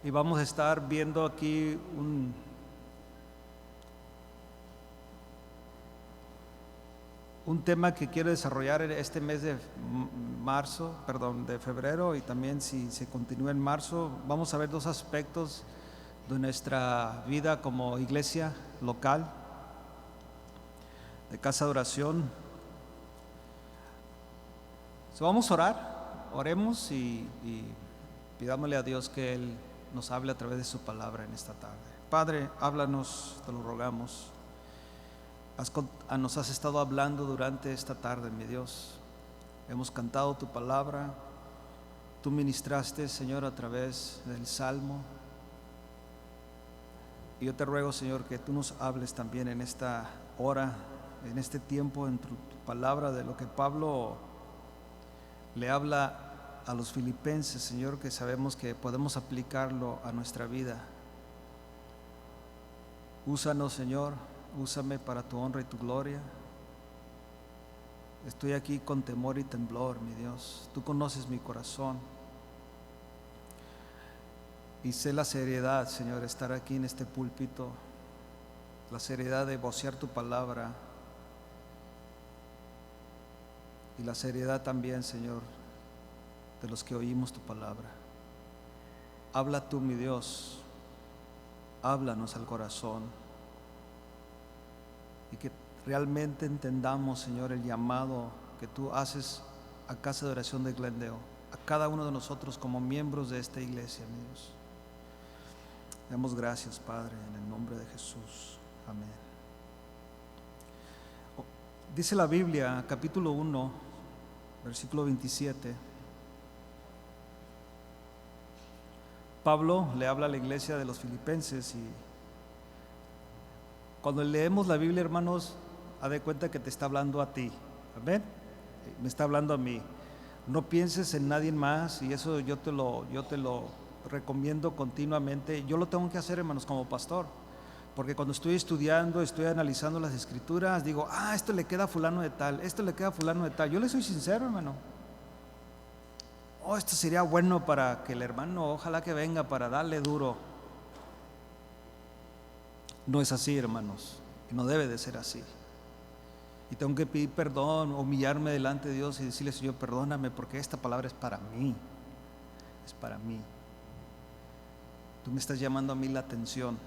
y vamos a estar viendo aquí un tema que quiero desarrollar en este mes de de febrero, y también si se continúa en marzo. Vamos a ver dos aspectos de nuestra vida como iglesia local, de casa de oración. Vamos a orar, oremos y pidámosle a Dios que Él nos hable a través de su palabra en esta tarde. Padre, háblanos, te lo rogamos. Nos has estado hablando durante esta tarde, mi Dios. Hemos cantado tu palabra. Tú ministraste, Señor, a través del Salmo. Y yo te ruego, Señor, que tú nos hables también en esta hora, en este tiempo, en tu palabra, de lo que Pablo le habla a los filipenses, Señor, que sabemos que podemos aplicarlo a nuestra vida. Úsanos, Señor, úsame para tu honra y tu gloria. Estoy aquí con temor y temblor, mi Dios. Tú conoces mi corazón. Y sé la seriedad, Señor, estar aquí en este púlpito, la seriedad de vocear tu palabra, y la seriedad también, Señor, de los que oímos tu palabra. Habla tú, mi Dios, háblanos al corazón, y que realmente entendamos, Señor, el llamado que tú haces a Casa de Oración de Glendale, a cada uno de nosotros como miembros de esta iglesia, mi Dios. Damos gracias, Padre, en el nombre de Jesús. Amén. Dice la Biblia, capítulo 1, versículo 27. Pablo le habla a la iglesia de los filipenses, y cuando leemos la Biblia, hermanos, haz de cuenta que te está hablando a ti. Amén. Me está hablando a mí. No pienses en nadie más, y eso yo te lo recomiendo continuamente. Yo lo tengo que hacer, hermanos, como pastor, porque cuando estoy estudiando, estoy analizando las escrituras, digo, esto le queda a fulano de tal, esto le queda a fulano de tal. Yo le soy sincero, hermano. Esto sería bueno para que el hermano, ojalá que venga para darle duro. No es así, hermanos, y no debe de ser así. Y tengo que pedir perdón, humillarme delante de Dios y decirle, Señor, perdóname, porque esta palabra es para mí. Es para mí. Tú me estás llamando a mí la atención.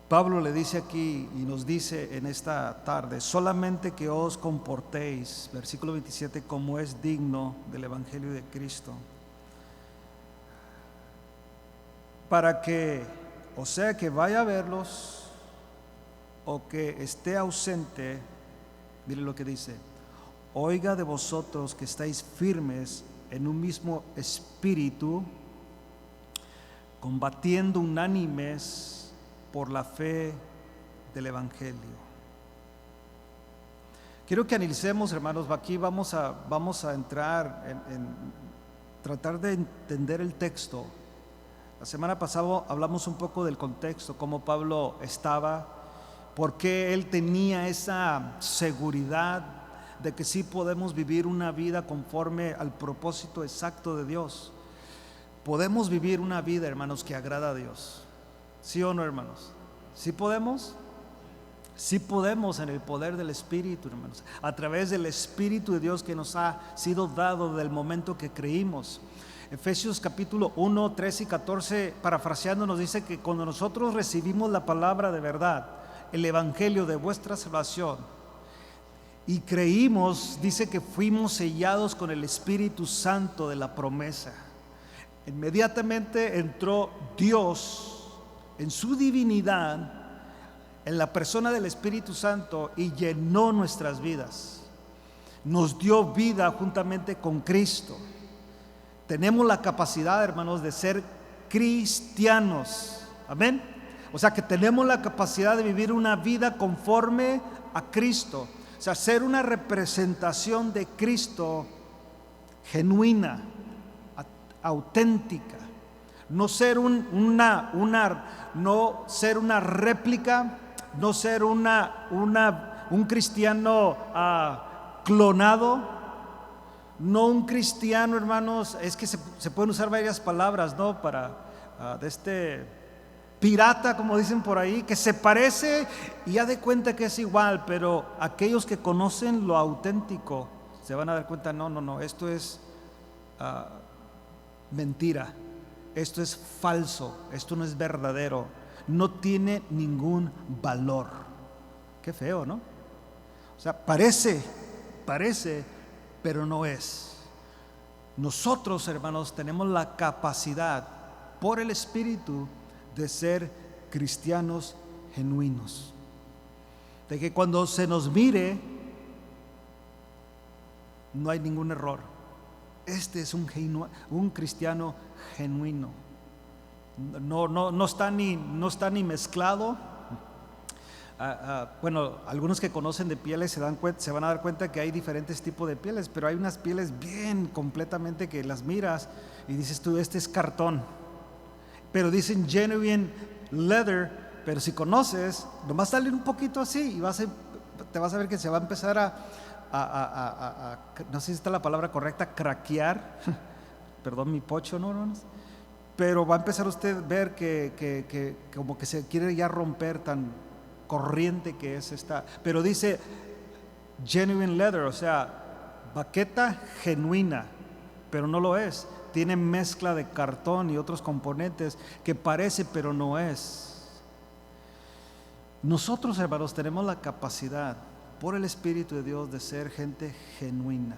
Pablo le dice aquí y nos dice en esta tarde: solamente que os comportéis, versículo 27, como es digno del Evangelio de Cristo, para que, o sea, que vaya a verlos o que esté ausente, mire lo que dice: oiga de vosotros que estáis firmes en un mismo espíritu, combatiendo unánimes por la fe del Evangelio. Quiero que analicemos, hermanos, aquí vamos a entrar en tratar de entender el texto. La semana pasada hablamos un poco del contexto, cómo Pablo estaba, por qué él tenía esa seguridad de que sí podemos vivir una vida conforme al propósito exacto de Dios. Podemos vivir una vida, hermanos, que agrada a Dios. ¿Sí o no, hermanos? ¿Sí podemos? Sí podemos, en el poder del Espíritu, hermanos, a través del Espíritu de Dios que nos ha sido dado desde el momento que creímos. Efesios capítulo 1, 13 y 14, parafraseando, nos dice que cuando nosotros recibimos la palabra de verdad, el evangelio de vuestra salvación, y creímos, dice que fuimos sellados con el Espíritu Santo de la promesa. Inmediatamente entró Dios en su divinidad, en la persona del Espíritu Santo, y llenó nuestras vidas. Nos dio vida juntamente con Cristo. Tenemos la capacidad, hermanos, de ser cristianos. Amén. O sea que tenemos la capacidad de vivir una vida conforme a Cristo. O sea, ser una representación de Cristo genuina, auténtica. No ser una réplica, no ser un cristiano clonado, no un cristiano, hermanos. Es que se pueden usar varias palabras, ¿no? Para de este pirata, como dicen por ahí, que se parece y ya de cuenta que es igual, pero aquellos que conocen lo auténtico se van a dar cuenta, no, esto es mentira, esto es falso, esto no es verdadero, no tiene ningún valor. Qué feo, ¿no? O sea, parece, pero no es. Nosotros, hermanos, tenemos la capacidad por el Espíritu de ser cristianos genuinos, de que cuando se nos mire no hay ningún error. Este es un cristiano genuino. No está ni mezclado. Bueno, algunos que conocen de pieles se van a dar cuenta que hay diferentes tipos de pieles, pero hay unas pieles bien completamente que las miras y dices tú, este es cartón, pero dicen genuine leather, pero si conoces, nomás sale un poquito así y te vas a ver que se va a empezar no sé si está la palabra correcta, craquear, perdón mi pocho, no, pero va a empezar usted a ver que como que se quiere ya romper, tan corriente que es esta, pero dice genuine leather, o sea, baqueta genuina, pero no lo es. Tiene mezcla de cartón y otros componentes que parece, pero no es. Nosotros, hermanos, tenemos la capacidad por el Espíritu de Dios de ser gente genuina,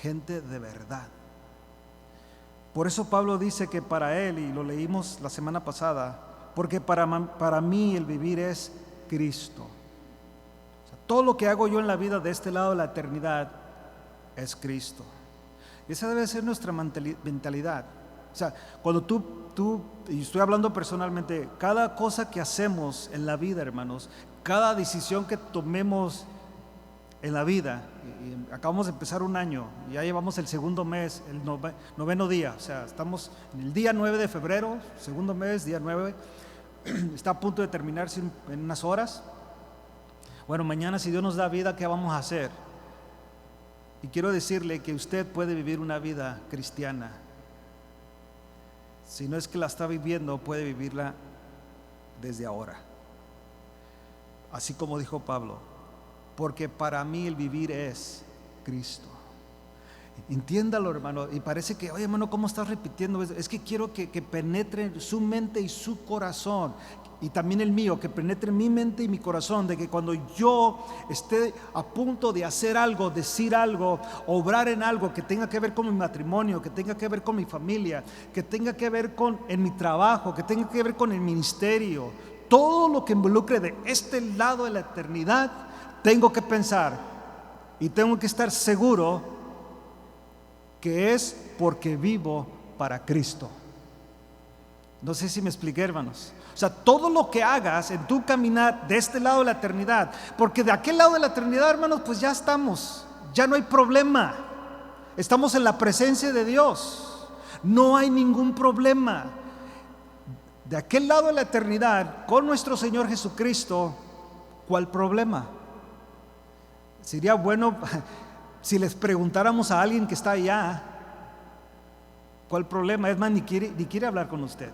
gente de verdad. Por eso Pablo dice que para él, y lo leímos la semana pasada, porque para mí el vivir es Cristo. O sea, todo lo que hago yo en la vida de este lado de la eternidad es Cristo. Y esa debe ser nuestra mentalidad. O sea, cuando tú, y estoy hablando personalmente, cada cosa que hacemos en la vida, hermanos, cada decisión que tomemos en la vida, y acabamos de empezar un año, y ya llevamos el segundo mes, el noveno día, o sea, estamos en el día 9 de febrero, segundo mes, día 9, está a punto de terminarse en unas horas. Bueno, mañana, si Dios nos da vida, ¿qué vamos a hacer? Y quiero decirle que usted puede vivir una vida cristiana. Si no es que la está viviendo, puede vivirla desde ahora. Así como dijo Pablo, porque para mí el vivir es Cristo. Entiéndalo, hermano. Y parece que, oye, hermano, ¿cómo estás repitiendo? Es que quiero que penetre su mente y su corazón, y también el mío, que penetre mi mente y mi corazón, de que cuando yo esté a punto de hacer algo, decir algo, obrar en algo que tenga que ver con mi matrimonio, que tenga que ver con mi familia, que tenga que ver en mi trabajo, que tenga que ver con el ministerio, todo lo que involucre de este lado de la eternidad, tengo que pensar y tengo que estar seguro que es porque vivo para Cristo. No sé si me expliqué, hermanos. O sea, todo lo que hagas en tu caminar de este lado de la eternidad, porque de aquel lado de la eternidad, hermanos, pues ya estamos, ya no hay problema. Estamos en la presencia de Dios, no hay ningún problema. De aquel lado de la eternidad, con nuestro Señor Jesucristo, ¿cuál problema? Sería bueno si les preguntáramos a alguien que está allá, ¿cuál problema? Es más, ni quiere hablar con usted.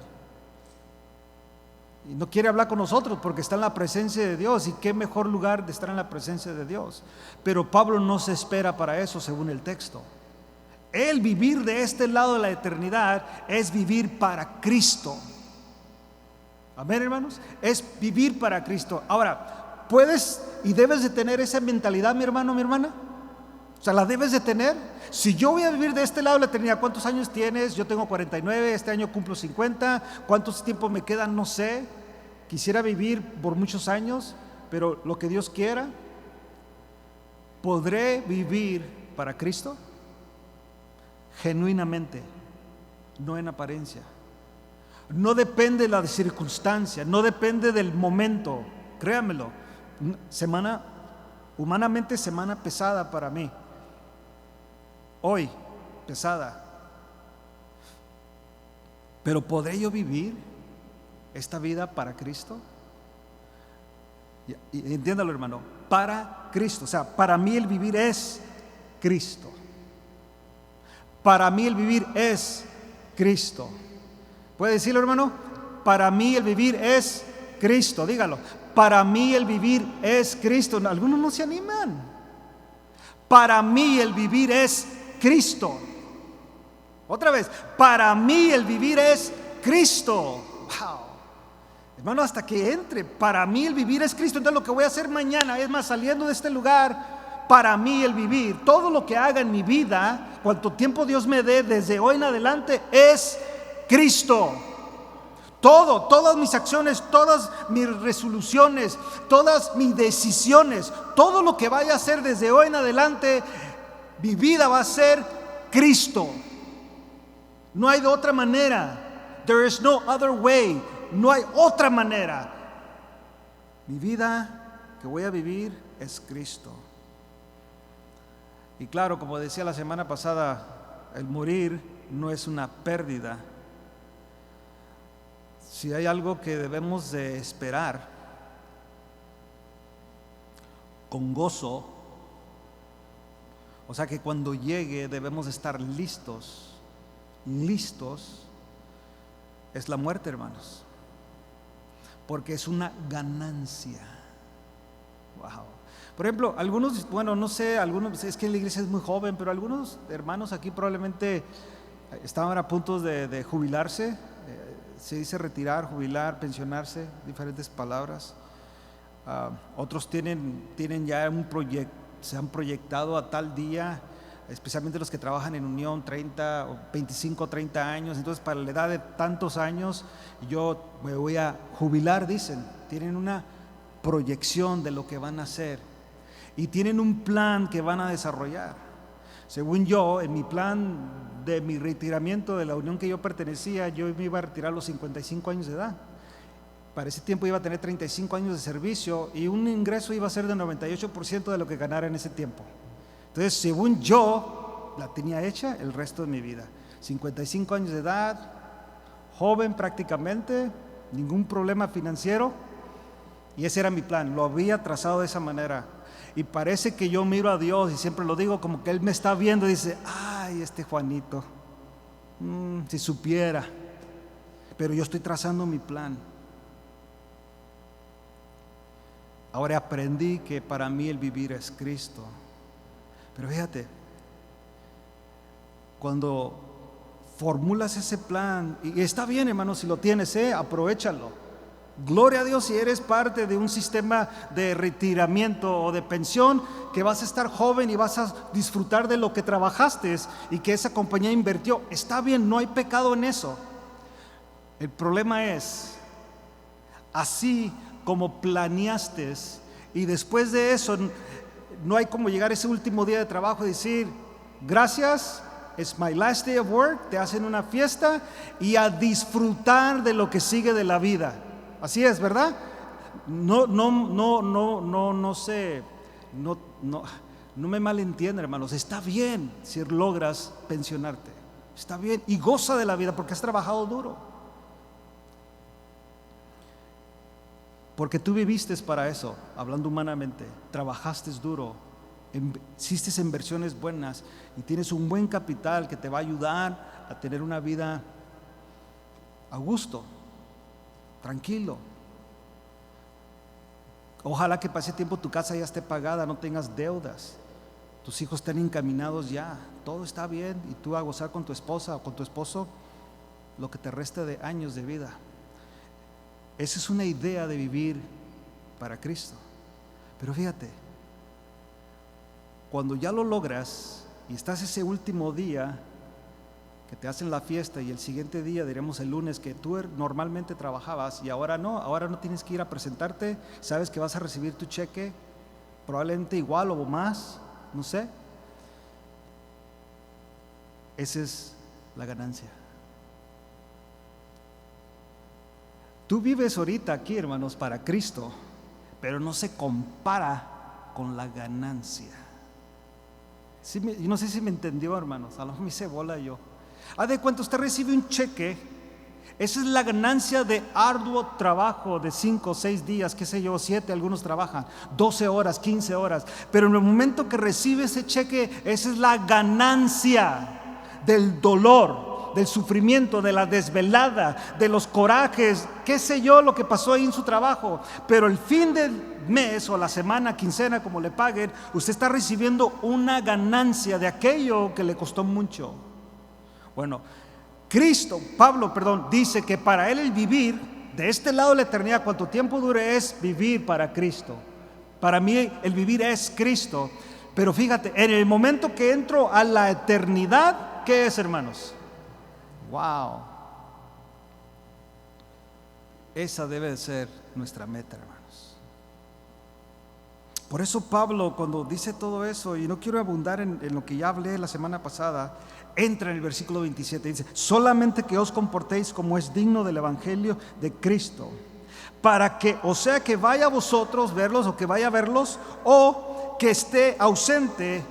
Y no quiere hablar con nosotros porque está en la presencia de Dios. Y qué mejor lugar de estar en la presencia de Dios. Pero Pablo no se espera para eso, según el texto. El vivir de este lado de la eternidad es vivir para Cristo. Amén, hermanos. Es vivir para Cristo. Ahora, puedes y debes de tener esa mentalidad, mi hermano, mi hermana. O sea, la debes de tener. Si yo voy a vivir de este lado de la eternidad, ¿cuántos años tienes? Yo tengo 49, este año cumplo 50. ¿Cuántos tiempos me quedan? No sé. Quisiera vivir por muchos años, pero lo que Dios quiera. ¿Podré vivir para Cristo? Genuinamente, no en apariencia. No depende de la circunstancia, no depende del momento. Créanmelo, humanamente semana pesada para mí. Hoy, pesada. Pero ¿podré yo vivir esta vida para Cristo? Y entiéndalo, hermano, para Cristo. O sea, para mí el vivir es Cristo. Para mí el vivir es Cristo. ¿Puede decirlo, hermano? Para mí el vivir es Cristo. Dígalo. Para mí el vivir es Cristo. Algunos no se animan. Para mí el vivir es Cristo. Otra vez. Para mí el vivir es Cristo. Wow. Hermano, hasta que entre. Para mí el vivir es Cristo. Entonces lo que voy a hacer mañana, es más, saliendo de este lugar, para mí el vivir, todo lo que haga en mi vida, cuanto tiempo Dios me dé desde hoy en adelante, es Cristo. Todas mis acciones, todas mis resoluciones, todas mis decisiones, todo lo que vaya a hacer desde hoy en adelante, mi vida va a ser Cristo. No hay de otra manera. There is no other way. No hay otra manera. Mi vida que voy a vivir es Cristo. Y claro, como decía la semana pasada, el morir no es una pérdida. Si hay algo que debemos de esperar con gozo, o sea que cuando llegue debemos estar listos, es la muerte, hermanos. Porque es una ganancia. Wow. Por ejemplo, algunos, bueno, no sé, algunos, es que la iglesia es muy joven, pero algunos hermanos aquí probablemente estaban a punto de jubilarse. Se dice retirar, jubilar, pensionarse, diferentes palabras. Otros tienen ya un proyecto, se han proyectado a tal día, especialmente los que trabajan en Unión, 30 o 25, 30 años. Entonces, para la edad de tantos años, yo me voy a jubilar, dicen. Tienen una proyección de lo que van a hacer y tienen un plan que van a desarrollar. Según yo, en mi plan de mi retiramiento de la unión que yo pertenecía, yo me iba a retirar a los 55 años de edad. Para ese tiempo iba a tener 35 años de servicio y un ingreso iba a ser del 98% de lo que ganara en ese tiempo. Entonces, según yo, la tenía hecha el resto de mi vida. 55 años de edad, joven prácticamente, ningún problema financiero, y ese era mi plan, lo había trazado de esa manera. Y parece que yo miro a Dios y siempre lo digo como que Él me está viendo y dice: ay, este Juanito, si supiera, pero yo estoy trazando mi plan. Ahora aprendí que para mí el vivir es Cristo. Pero fíjate, cuando formulas ese plan, y está bien, hermano, si lo tienes, aprovéchalo. Gloria a Dios si eres parte de un sistema de retiramiento o de pensión, que vas a estar joven y vas a disfrutar de lo que trabajaste y que esa compañía invirtió. Está bien, no hay pecado en eso. El problema es, así como planeaste y después de eso no hay como llegar ese último día de trabajo y decir: gracias, it's my last day of work, te hacen una fiesta y a disfrutar de lo que sigue de la vida. Así es, ¿verdad? No me malentiendan, hermanos. Está bien si logras pensionarte, está bien, y goza de la vida porque has trabajado duro, porque tú viviste para eso. Hablando humanamente, trabajaste duro, hiciste inversiones buenas y tienes un buen capital que te va a ayudar a tener una vida a gusto, tranquilo. Ojalá que pase tiempo tu casa ya esté pagada, no tengas deudas, tus hijos estén encaminados ya, todo está bien, y tú a gozar con tu esposa o con tu esposo lo que te resta de años de vida. Esa es una idea de vivir para Cristo. Pero fíjate, cuando ya lo logras y estás ese último día que te hacen la fiesta, y el siguiente día, diremos el lunes, que tú normalmente trabajabas y ahora no tienes que ir a presentarte, sabes que vas a recibir tu cheque probablemente igual o más, no sé. Esa es la ganancia. Tú vives ahorita aquí, hermanos, para Cristo, pero no se compara con la ganancia. No sé si me entendió, hermanos, a lo mejor me hice bola yo. Haz de cuenta, usted recibe un cheque, esa es la ganancia de arduo trabajo de 5 o 6 días, qué sé yo, 7, algunos trabajan 12 horas, 15 horas, pero en el momento que recibe ese cheque, esa es la ganancia del dolor, del sufrimiento, de la desvelada, de los corajes, qué sé yo lo que pasó ahí en su trabajo, pero el fin del mes o la semana, quincena, como le paguen, usted está recibiendo una ganancia de aquello que le costó mucho. Bueno, Pablo, dice que para él el vivir de este lado de la eternidad, cuanto tiempo dure, es vivir para Cristo. Para mí el vivir es Cristo. Pero fíjate, en el momento que entro a la eternidad, ¿qué es, hermanos? Wow. Esa debe de ser nuestra meta, hermanos. Por eso Pablo, cuando dice todo eso, y no quiero abundar en lo que ya hablé la semana pasada, entra en el versículo 27, dice: solamente que os comportéis como es digno del evangelio de Cristo, para que, o sea, que vaya a vosotros verlos, o que vaya a verlos, o que esté ausente,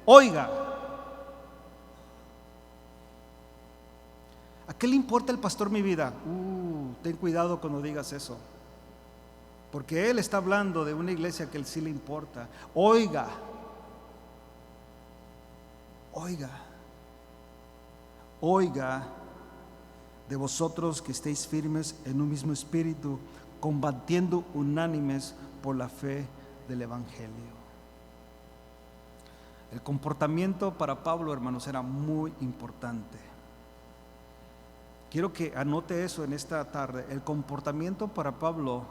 oiga. ¿A qué le importa el pastor mi vida? Ten cuidado cuando digas eso, porque él está hablando de una iglesia que él sí le importa. Oiga, de vosotros que estéis firmes en un mismo espíritu, combatiendo unánimes por la fe del evangelio. El comportamiento para Pablo, hermanos, era muy importante. Quiero que anote eso en esta tarde. El comportamiento para Pablo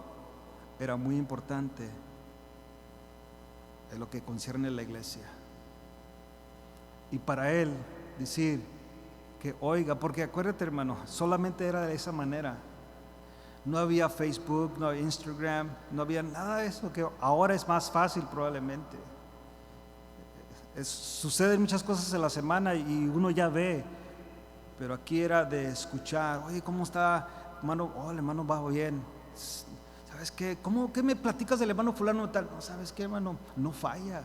era muy importante en lo que concierne a la iglesia. Y para él decir que oiga, porque acuérdate, hermano, solamente era de esa manera. No había Facebook, no había Instagram, no había nada de eso, que ahora es más fácil probablemente. Suceden muchas cosas en la semana y uno ya ve, pero aquí era de escuchar. Oye, ¿cómo está, hermano? Oh, el hermano va bien. ¿Sabes qué? ¿Qué me platicas del hermano fulano tal? No, ¿sabes qué, hermano? No falla.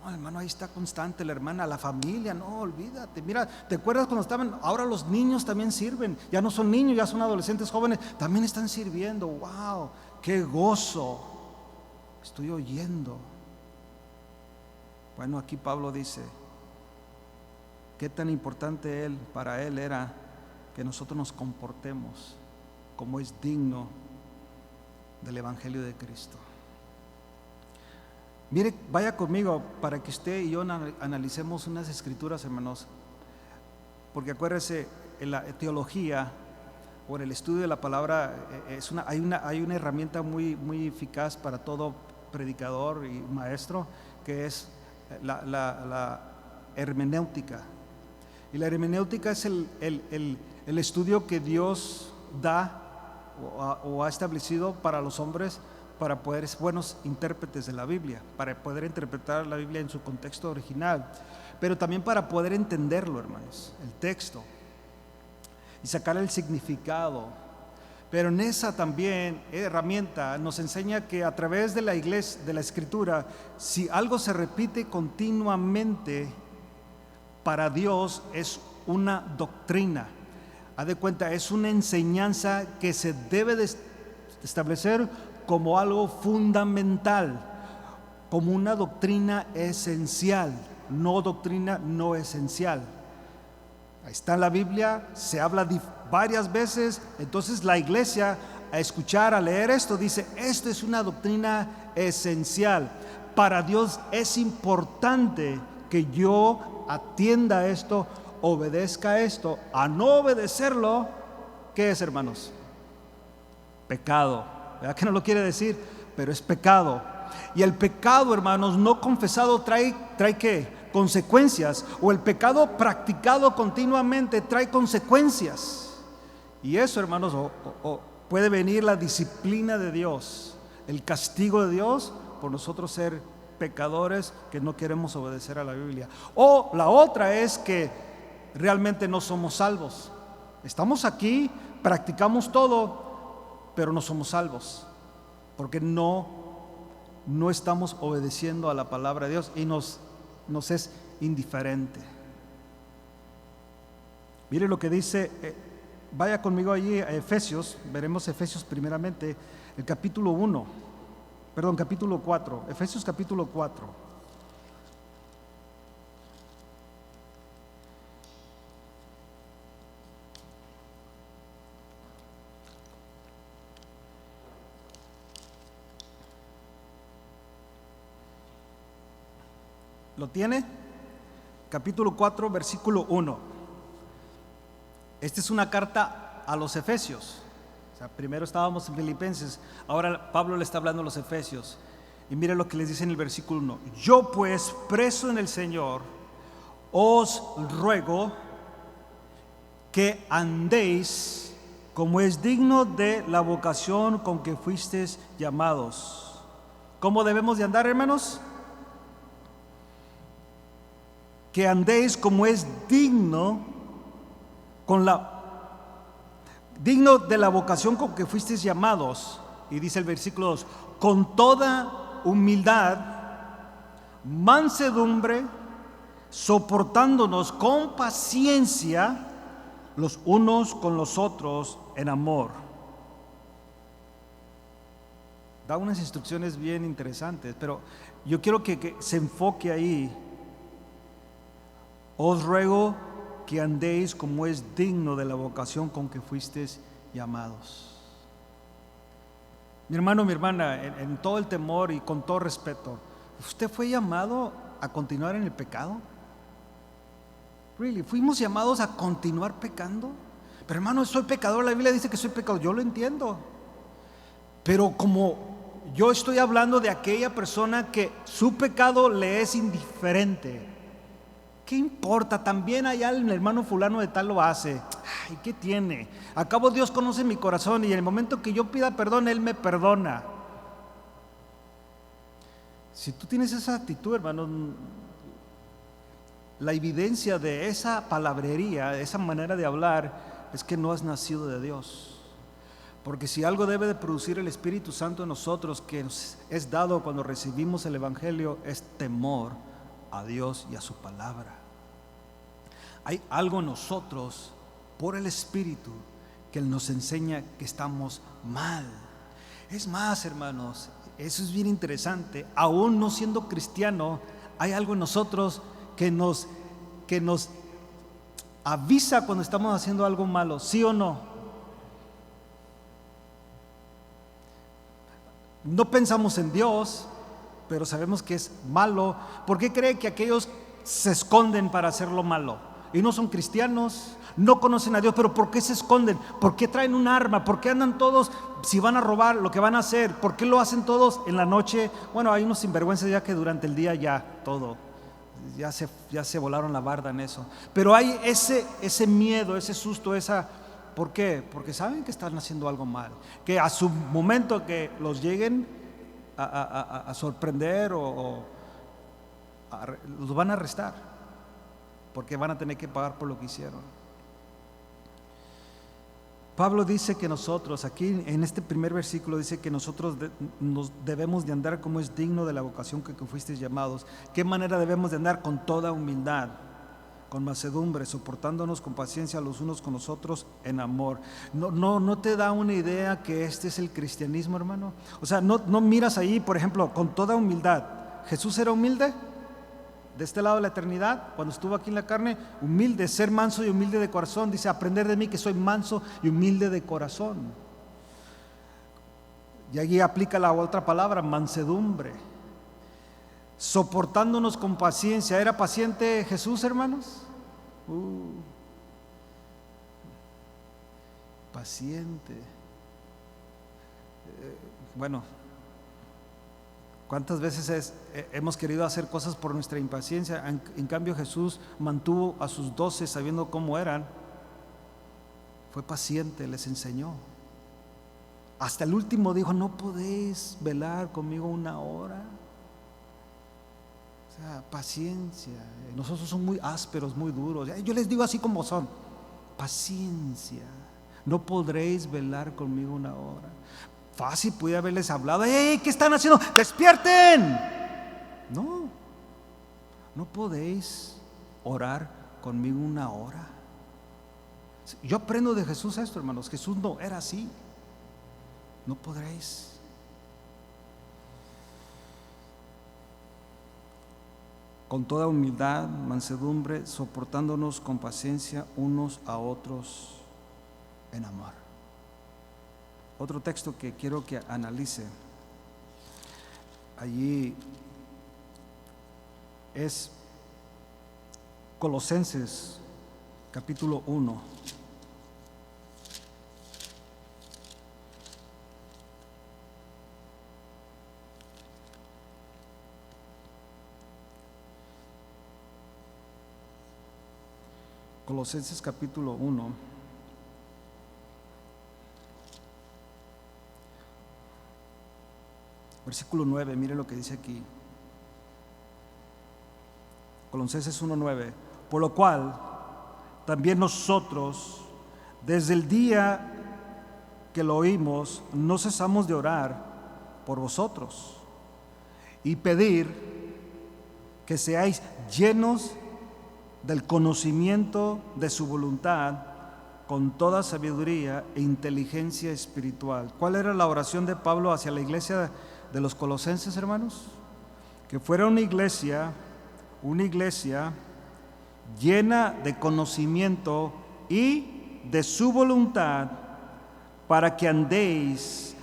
No, hermano, ahí está constante la hermana, la familia, no, olvídate. Mira, ¿te acuerdas cuando estaban? Ahora los niños también sirven. Ya no son niños, ya son adolescentes jóvenes, también están sirviendo. ¡Wow! ¡Qué gozo! Estoy oyendo. Bueno, aquí Pablo dice qué tan importante para él era que nosotros nos comportemos como es digno del evangelio de Cristo. Mire, vaya conmigo para que usted y yo analicemos unas escrituras, hermanos, porque acuérdese, en la teología o en el estudio de la palabra hay una herramienta muy eficaz para todo predicador y maestro, que es la hermenéutica. Y la hermenéutica es el estudio que Dios da o ha establecido para los hombres, para poder ser buenos intérpretes de la Biblia, para poder interpretar la Biblia en su contexto original, pero también para poder entenderlo, hermanos, el texto, y sacar el significado. Pero en esa también herramienta nos enseña que a través de la iglesia, de la escritura, si algo se repite continuamente, para Dios es una doctrina. Haz de cuenta, es una enseñanza que se debe de establecer como algo fundamental, como una doctrina esencial, no doctrina no esencial. Ahí está en la Biblia, se habla varias veces. Entonces la iglesia, a escuchar, a leer esto, dice: esto es una doctrina esencial. Para Dios es importante que yo atienda a esto, obedezca a esto. A no obedecerlo, ¿qué es, hermanos? Pecado. ¿Verdad que no lo quiere decir? Pero es pecado. Y el pecado, hermanos, no confesado trae ¿qué? Consecuencias. O el pecado practicado continuamente trae consecuencias. Y eso, hermanos, puede venir la disciplina de Dios, el castigo de Dios por nosotros ser pecadores que no queremos obedecer a la Biblia. O la otra es que realmente no somos salvos. Estamos aquí, practicamos todo, pero no somos salvos, porque no estamos obedeciendo a la palabra de Dios y nos es indiferente. Mire lo que dice, vaya conmigo allí a Efesios, veremos Efesios primeramente, el capítulo 4, Efesios capítulo 4. ¿Lo tiene? Capítulo 4, versículo 1. Esta es una carta a los Efesios. O sea, primero estábamos en Filipenses, ahora Pablo le está hablando a los Efesios. Y mire lo que les dice en el versículo 1. Yo pues, preso en el Señor, os ruego que andéis como es digno de la vocación con que fuisteis llamados. ¿Cómo debemos de andar, hermanos? Que andéis como es digno digno de la vocación con que fuisteis llamados. Y dice el versículo 2, con toda humildad, mansedumbre, soportándonos con paciencia los unos con los otros en amor. Da unas instrucciones bien interesantes, pero yo quiero que se enfoque ahí. Os ruego que andéis como es digno de la vocación con que fuisteis llamados. Mi hermano, mi hermana, en todo el temor y con todo respeto, ¿usted fue llamado a continuar en el pecado? Really, ¿fuimos llamados a continuar pecando? Pero hermano, soy pecador, la Biblia dice que soy pecador, yo lo entiendo. Pero como yo estoy hablando de aquella persona que su pecado le es indiferente, ¿qué importa? También allá el hermano fulano de tal lo hace. Ay, ¿qué tiene? Al cabo Dios conoce mi corazón y en el momento que yo pida perdón, Él me perdona. Si tú tienes esa actitud, hermano, la evidencia de esa palabrería, de esa manera de hablar, es que no has nacido de Dios. Porque si algo debe de producir el Espíritu Santo en nosotros, que nos es dado cuando recibimos el Evangelio, es temor a Dios y a su palabra. Hay algo en nosotros por el Espíritu que Él nos enseña que estamos mal. Es más, hermanos, eso es bien interesante. Aún no siendo cristiano, hay algo en nosotros que nos avisa cuando estamos haciendo algo malo, ¿sí o no? No pensamos en Dios, pero sabemos que es malo. ¿Por qué cree que aquellos se esconden para hacer lo malo? Y no son cristianos, no conocen a Dios, pero ¿por qué se esconden? ¿Por qué traen un arma? ¿Por qué andan todos, si van a robar, lo que van a hacer? ¿Por qué lo hacen todos en la noche? Bueno, hay unos sinvergüenzas ya que durante el día ya todo, ya se volaron la barda en eso. Pero hay ese miedo, ese susto, ¿por qué? Porque saben que están haciendo algo mal, que a su momento que los lleguen a sorprender los van a arrestar, porque van a tener que pagar por lo que hicieron. Pablo dice que nosotros, aquí en este primer versículo dice que nosotros nos debemos de andar como es digno de la vocación que fuisteis llamados. ¿Qué manera debemos de andar? Con toda humildad, con mansedumbre, soportándonos con paciencia los unos con los otros en amor. ¿No te da una idea que este es el cristianismo, hermano? O sea, no miras ahí, por ejemplo, con toda humildad. ¿Jesús era humilde? De este lado de la eternidad, cuando estuvo aquí en la carne, humilde, ser manso y humilde de corazón. Dice, aprender de mí que soy manso y humilde de corazón. Y allí aplica la otra palabra, mansedumbre. Soportándonos con paciencia. ¿Era paciente Jesús, hermanos? Paciente. Bueno, ¿cuántas veces hemos querido hacer cosas por nuestra impaciencia? En cambio Jesús mantuvo a sus 12 sabiendo cómo eran. Fue paciente, les enseñó. Hasta el último dijo, ¿no podéis velar conmigo una hora? O sea, paciencia. Nosotros somos muy ásperos, muy duros. Yo les digo así como son. Paciencia. No podréis velar conmigo una hora. Fácil pude haberles hablado, ¿qué están haciendo? ¡Despierten! No podéis orar conmigo una hora. Yo aprendo de Jesús esto, hermanos. Jesús no era así. No podréis. Con toda humildad, mansedumbre, soportándonos con paciencia unos a otros en amor. Otro texto que quiero que analice, allí es Colosenses capítulo 1. Colosenses capítulo 1. Versículo 9, mire lo que dice aquí. Colosenses 1:9. Por lo cual, también nosotros, desde el día que lo oímos, no cesamos de orar por vosotros y pedir que seáis llenos del conocimiento de su voluntad con toda sabiduría e inteligencia espiritual. ¿Cuál era la oración de Pablo hacia la iglesia de los colosenses, hermanos? Que fuera una iglesia llena de conocimiento y de su voluntad, para que andéis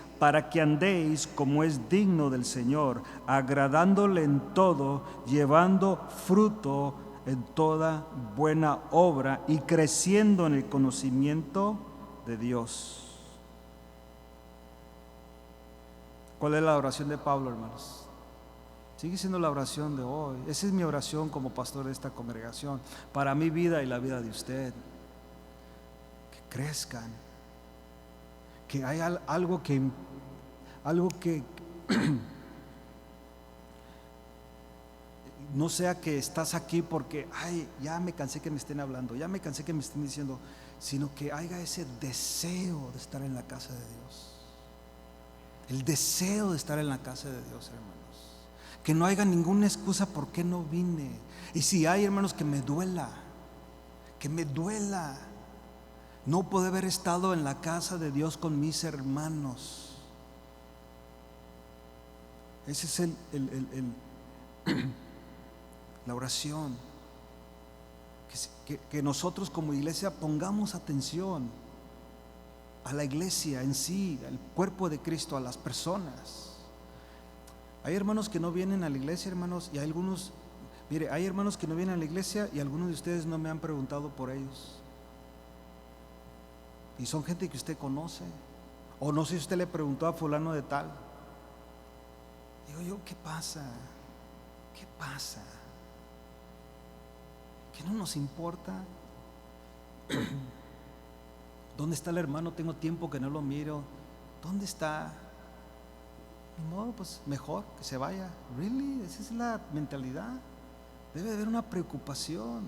como es digno del Señor, agradándole en todo, llevando fruto en toda buena obra y creciendo en el conocimiento de Dios. ¿Cuál es la oración de Pablo, hermanos? Sigue siendo la oración de hoy. Esa es mi oración como pastor de esta congregación, para mi vida y la vida de usted. Que crezcan, que haya algo que no sea que estás aquí porque, ya me cansé que me estén hablando, ya me cansé que me estén diciendo, sino que haya ese deseo de estar en la casa de Dios. El deseo de estar en la casa de Dios, hermanos. Que no haya ninguna excusa por qué no vine. Y si hay, hermanos, que me duela no poder haber estado en la casa de Dios con mis hermanos. Ese es la oración. Que nosotros como iglesia pongamos atención a la iglesia en sí, al cuerpo de Cristo, a las personas. Hay hermanos que no vienen a la iglesia, hermanos, y hay algunos, mire, hay hermanos que no vienen a la iglesia y algunos de ustedes no me han preguntado por ellos. Y son gente que usted conoce, o no sé si usted le preguntó a fulano de tal. Digo yo, ¿qué pasa? ¿Qué pasa? ¿Que no nos importa? ¿Dónde está el hermano? Tengo tiempo que no lo miro. ¿Dónde está? Ni modo, pues mejor que se vaya. ¿Really? Esa es la mentalidad. Debe haber una preocupación.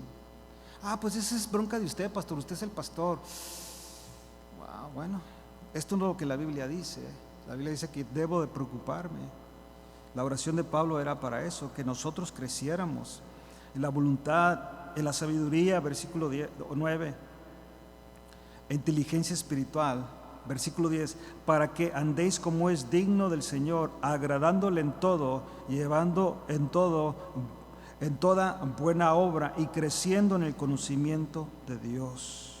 Pues esa es bronca de usted, pastor. Usted es el pastor. Wow, bueno, esto no es lo que la Biblia dice. La Biblia dice que debo de preocuparme. La oración de Pablo era para eso, que nosotros creciéramos en la voluntad, en la sabiduría, versículo 9, inteligencia espiritual, versículo 10, para que andéis como es digno del Señor, agradándole en todo, llevando en toda buena obra y creciendo en el conocimiento de Dios,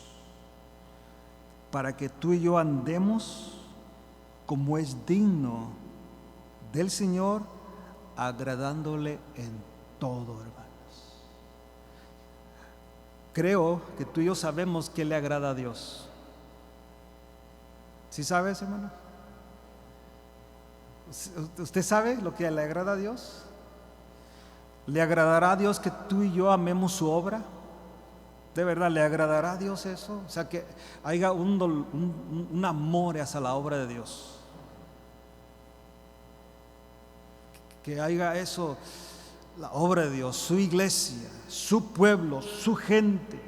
para que tú y yo andemos como es digno del Señor, agradándole en todo, hermanos. Creo que tú y yo sabemos qué le agrada a Dios. ¿Sí sabes, hermano? ¿Usted sabe lo que le agrada a Dios? ¿Le agradará a Dios que tú y yo amemos su obra? ¿De verdad le agradará a Dios eso? O sea, que haya un amor hacia la obra de Dios. Que haya eso, la obra de Dios, su iglesia, su pueblo, su gente.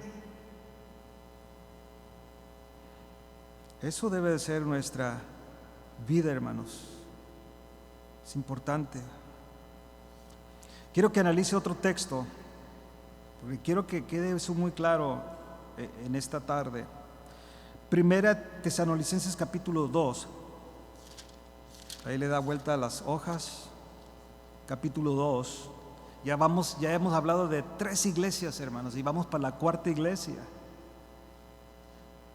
Eso debe de ser nuestra vida, hermanos. Es importante. Quiero que analice otro texto, porque quiero que quede eso muy claro en esta tarde. Primera Tesalonicenses capítulo 2. Ahí le da vuelta a las hojas. Capítulo 2. Ya hemos hablado de 3 iglesias, hermanos, y vamos para la 4ª iglesia.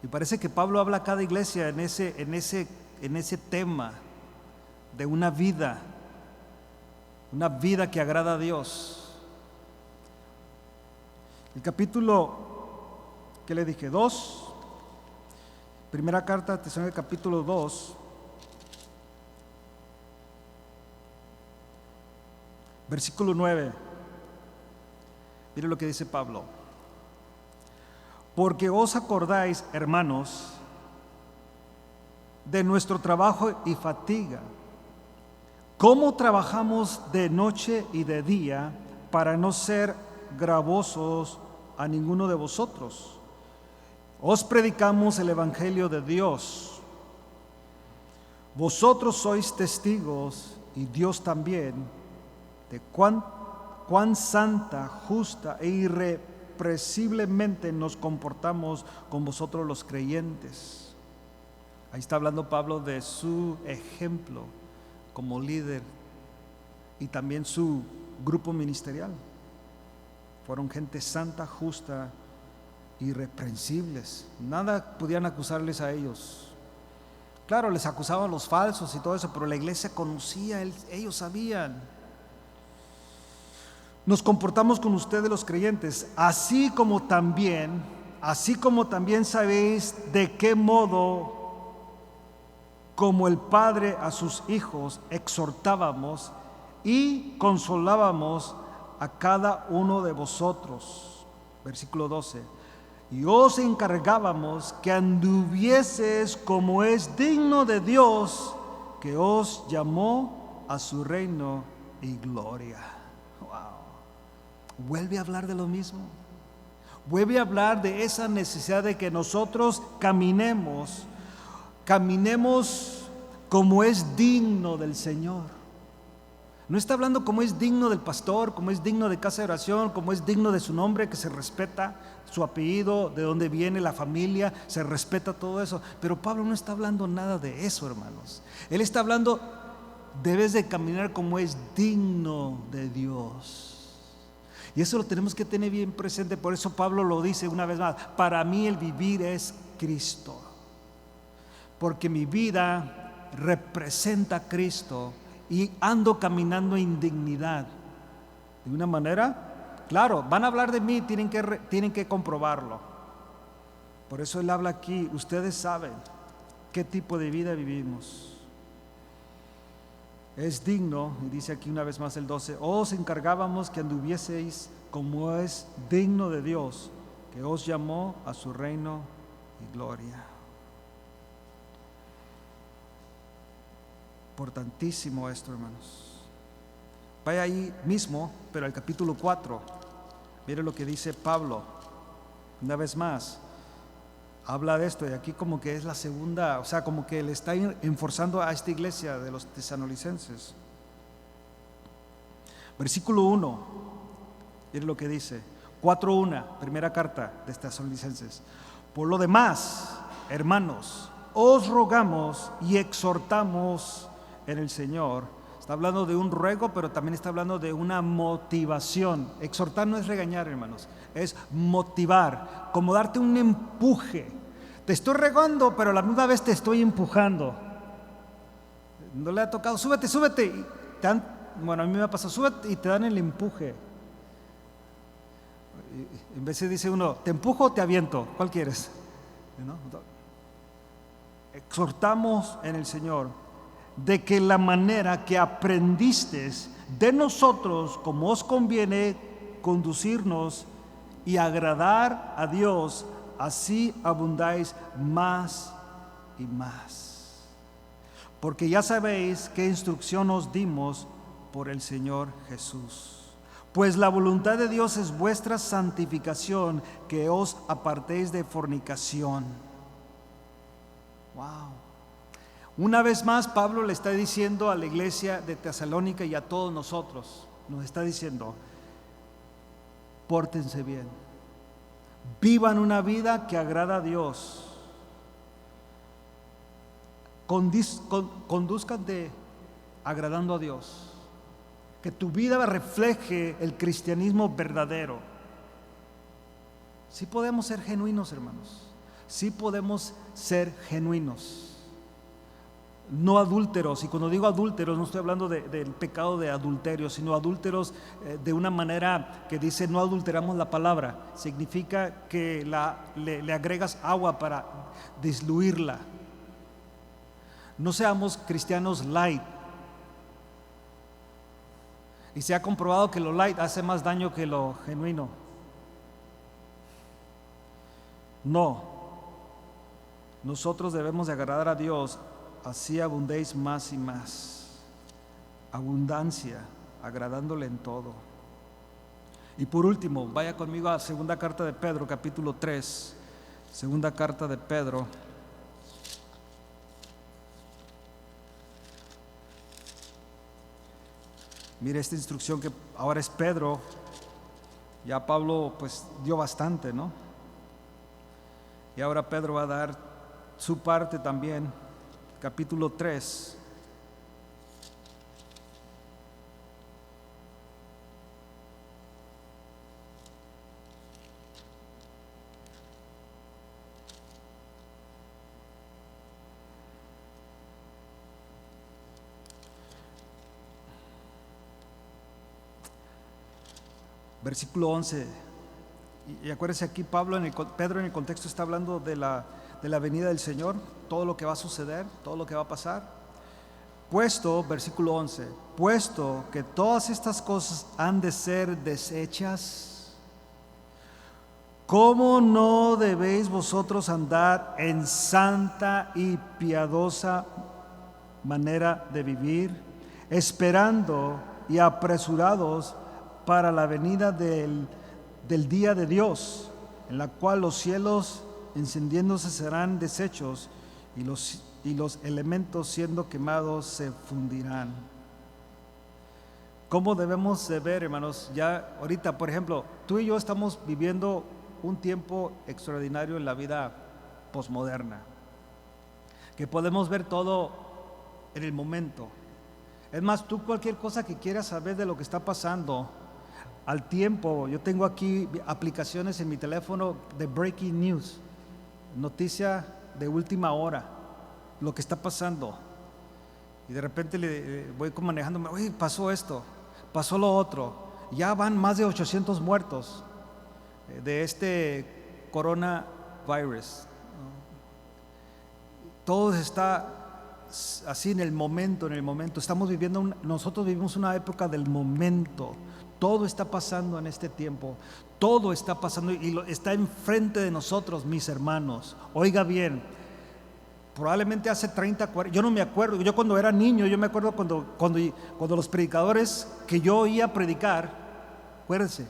Y parece que Pablo habla a cada iglesia en ese tema de una vida que agrada a Dios. El capítulo, ¿qué le dije? 2, primera carta a Tesalónica, capítulo 2, versículo 9. Mire lo que dice Pablo. Porque os acordáis, hermanos, de nuestro trabajo y fatiga, cómo trabajamos de noche y de día para no ser gravosos a ninguno de vosotros. Os predicamos el Evangelio de Dios. Vosotros sois testigos, y Dios también, de cuán santa, justa e irrepresiblemente nos comportamos con vosotros los creyentes. Ahí está hablando Pablo de su ejemplo como líder y también su grupo ministerial. Fueron gente santa, justa, irreprensibles. Nada podían acusarles a ellos. Claro, les acusaban los falsos y todo eso, pero la iglesia conocía, ellos sabían. Nos comportamos con ustedes los creyentes, así como también sabéis de qué modo, como el Padre a sus hijos, exhortábamos y consolábamos a cada uno de vosotros. Versículo 12. Y os encargábamos que anduvieses como es digno de Dios, que os llamó a su reino y gloria. Wow. Vuelve a hablar de lo mismo. Vuelve a hablar de esa necesidad de que nosotros caminemos como es digno del Señor. No está hablando como es digno del pastor, como es digno de casa de oración, como es digno de su nombre, que se respeta su apellido, de dónde viene la familia, se respeta todo eso. Pero Pablo no está hablando nada de eso, hermanos. Él está hablando, debes de caminar como es digno de Dios. Y eso lo tenemos que tener bien presente. Por eso Pablo lo dice una vez más: para mí el vivir es Cristo, porque mi vida representa a Cristo y ando caminando en dignidad. De una manera, claro, van a hablar de mí, tienen que comprobarlo. Por eso él habla aquí: ustedes saben qué tipo de vida vivimos. Es digno, y dice aquí una vez más el 12: os encargábamos que anduvieseis como es digno de Dios, que os llamó a su reino y gloria. Importantísimo esto, hermanos. Vaya ahí mismo, pero al capítulo 4. Mire lo que dice Pablo. Una vez más, habla de esto, y aquí como que es la segunda, o sea, como que le está enforzando a esta iglesia de los tesalonicenses. Versículo 1, mire lo que dice. 4:1, primera carta de tesalonicenses. Por lo demás, hermanos, os rogamos y exhortamos en el Señor. Está hablando de un ruego, pero también está hablando de una motivación. Exhortar no es regañar, hermanos, es motivar, como darte un empuje. Te estoy regando, pero a la misma vez te estoy empujando. No le ha tocado: súbete, súbete. Y bueno, a mí me ha pasado: súbete, y te dan el empuje. En vez de dice uno: te empujo o te aviento, ¿cuál quieres? ¿No? Exhortamos en el Señor de que la manera que aprendisteis de nosotros, como os conviene conducirnos y agradar a Dios, así abundáis más y más. Porque ya sabéis qué instrucción os dimos por el Señor Jesús. Pues la voluntad de Dios es vuestra santificación, que os apartéis de fornicación. Wow. Una vez más, Pablo le está diciendo a la iglesia de Tesalónica y a todos nosotros, nos está diciendo: pórtense bien, vivan una vida que agrada a Dios, conduzcan agradando a Dios, que tu vida refleje el cristianismo verdadero. Sí podemos ser genuinos, hermanos, sí podemos ser genuinos. no adúlteros. Y cuando digo adúlteros no estoy hablando del pecado de adulterio, sino adúlteros de una manera que dice no adulteramos la palabra. Significa que le agregas agua para diluirla. No seamos cristianos light. Y se ha comprobado que lo light hace más daño que lo genuino. No. Nosotros debemos de agradar a Dios, así abundéis más y más. Abundancia, agradándole en todo. Y por último, vaya conmigo a segunda carta de Pedro, capítulo 3. Segunda carta de Pedro. Mire esta instrucción que ahora es Pedro. Ya Pablo pues dio bastante, ¿no? Y ahora Pedro va a dar su parte también. Capítulo 3. Versículo 11. Y acuérdense aquí Pedro en el contexto está hablando de la venida del Señor, todo lo que va a suceder, todo lo que va a pasar. Versículo 11, puesto que todas estas cosas han de ser deshechas, ¿cómo no debéis vosotros andar en santa y piadosa manera de vivir, esperando y apresurados para la venida del día de Dios, en la cual los cielos encendiéndose serán deshechos y los elementos siendo quemados se fundirán? ¿Cómo debemos de ver, hermanos? Ya ahorita, por ejemplo, tú y yo estamos viviendo un tiempo extraordinario en la vida posmoderna, que podemos ver todo en el momento. Es más, tú cualquier cosa que quieras saber de lo que está pasando al tiempo, yo tengo aquí aplicaciones en mi teléfono de breaking news, noticia de última hora, lo que está pasando. Y de repente le voy manejándome, oye, pasó esto, pasó lo otro. Ya van más de 800 muertos de este coronavirus. Todo está así en el momento. Nosotros vivimos una época del momento. Todo está pasando en este tiempo. Todo está pasando y está enfrente de nosotros, mis hermanos. Oiga bien, probablemente hace 30, 40, yo no me acuerdo, yo cuando era niño, yo me acuerdo cuando los predicadores que yo oía predicar, acuérdense,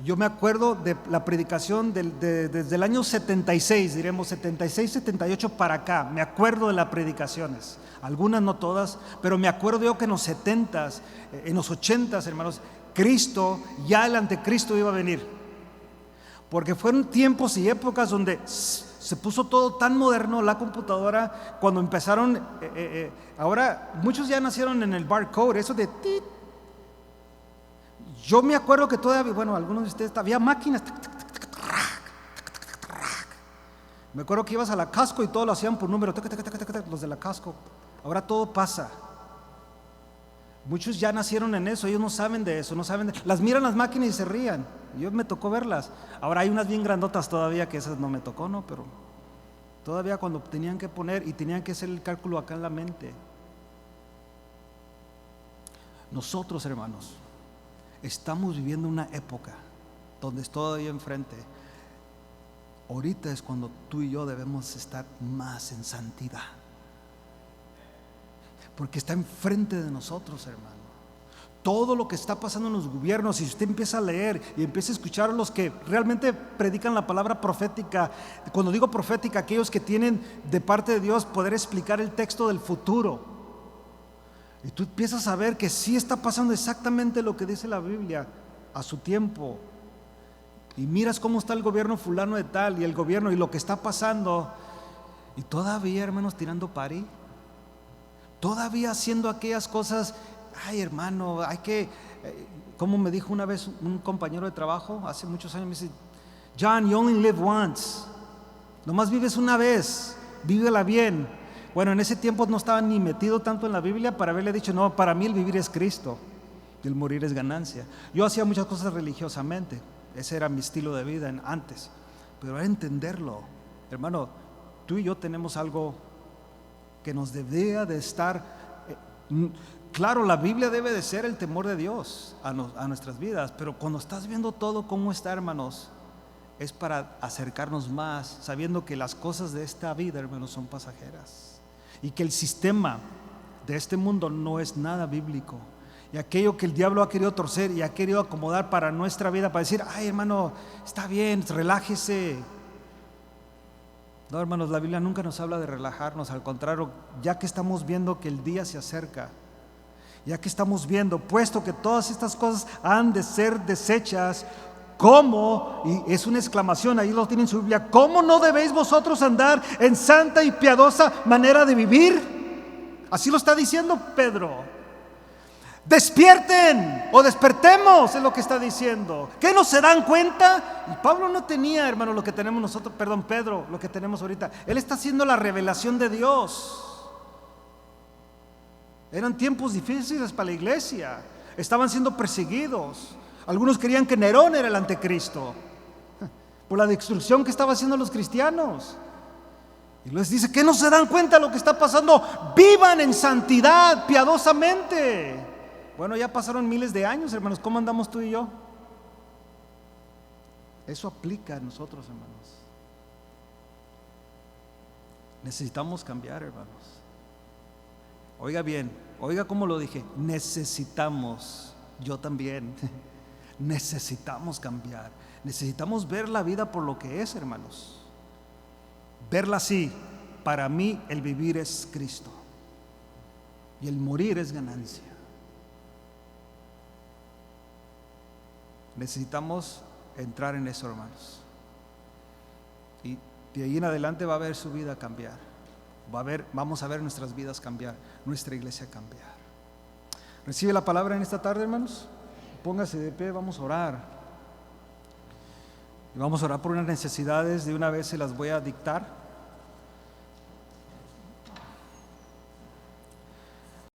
yo me acuerdo de la predicación desde el año 76, diremos 76, 78 para acá, me acuerdo de las predicaciones, algunas no todas, pero me acuerdo yo que en los 70s, en los 80s, hermanos, Cristo, ya el anticristo iba a venir, porque fueron tiempos y épocas donde se puso todo tan moderno, la computadora, cuando empezaron, ahora muchos ya nacieron en el barcode, eso de tit. Yo me acuerdo que todavía, bueno, algunos de ustedes, había máquinas, me acuerdo que ibas a la Casco y todo lo hacían por número, los de la Casco, ahora todo pasa. Muchos ya nacieron en eso, ellos no saben de eso, las miran las máquinas y se rían. Yo me tocó verlas. Ahora hay unas bien grandotas todavía que esas no me tocó, ¿no? Pero todavía cuando tenían que poner y tenían que hacer el cálculo acá en la mente. Nosotros, hermanos, estamos viviendo una época donde es todavía enfrente. Ahorita es cuando tú y yo debemos estar más en santidad, porque está enfrente de nosotros, hermano. Todo lo que está pasando en los gobiernos, si usted empieza a leer y empieza a escuchar a los que realmente predican la palabra profética, cuando digo profética, aquellos que tienen de parte de Dios poder explicar el texto del futuro, y tú empiezas a ver que sí está pasando exactamente lo que dice la Biblia a su tiempo, y miras cómo está el gobierno fulano de tal, y el gobierno y lo que está pasando, y todavía, hermanos, tirando pari, todavía haciendo aquellas cosas. Ay, hermano, hay que, como me dijo una vez un compañero de trabajo hace muchos años, me dice, John, you only live once, nomás vives una vez, vívela bien. Bueno, en ese tiempo no estaba ni metido tanto en la Biblia para haberle dicho, no, para mí el vivir es Cristo y el morir es ganancia. Yo hacía muchas cosas religiosamente, ese era mi estilo de vida antes, pero era entenderlo. Hermano, tú y yo tenemos algo que nos debía de estar, claro, la Biblia debe de ser el temor de Dios a nuestras vidas, pero cuando estás viendo todo cómo está, hermanos, es para acercarnos más, sabiendo que las cosas de esta vida, hermanos, son pasajeras y que el sistema de este mundo no es nada bíblico, y aquello que el diablo ha querido torcer y ha querido acomodar para nuestra vida, para decir, ay, hermano, está bien, relájese. No, hermanos, la Biblia nunca nos habla de relajarnos, al contrario, ya que estamos viendo que el día se acerca, ya que estamos viendo, puesto que todas estas cosas han de ser desechas, ¿cómo? Y es una exclamación, ahí lo tienen en su Biblia, ¿cómo no debéis vosotros andar en santa y piadosa manera de vivir? Así lo está diciendo Pedro. Despierten o despertemos, es lo que está diciendo. ¿Qué no se dan cuenta? Y Pablo no tenía, hermano, lo que tenemos nosotros, Pedro, lo que tenemos ahorita. Él está haciendo la revelación de Dios. Eran tiempos difíciles para la iglesia, estaban siendo perseguidos. Algunos creían que Nerón era el anticristo por la destrucción que estaba haciendo los cristianos. Y les dice, ¿qué no se dan cuenta de lo que está pasando? Vivan en santidad, piadosamente. Bueno, ya pasaron miles de años, hermanos. ¿Cómo andamos tú y yo? Eso aplica a nosotros, hermanos. Necesitamos cambiar, hermanos. Oiga bien, oiga cómo lo dije. Necesitamos, yo también. Necesitamos cambiar. Necesitamos ver la vida por lo que es, hermanos. Verla así. Para mí el vivir es Cristo y el morir es ganancia. Necesitamos entrar en eso, hermanos. Y de ahí en adelante va a ver su vida cambiar. Vamos a ver nuestras vidas cambiar, nuestra iglesia cambiar. ¿Recibe la palabra en esta tarde, hermanos? Póngase de pie, vamos a orar. Y vamos a orar por unas necesidades, de una vez se las voy a dictar.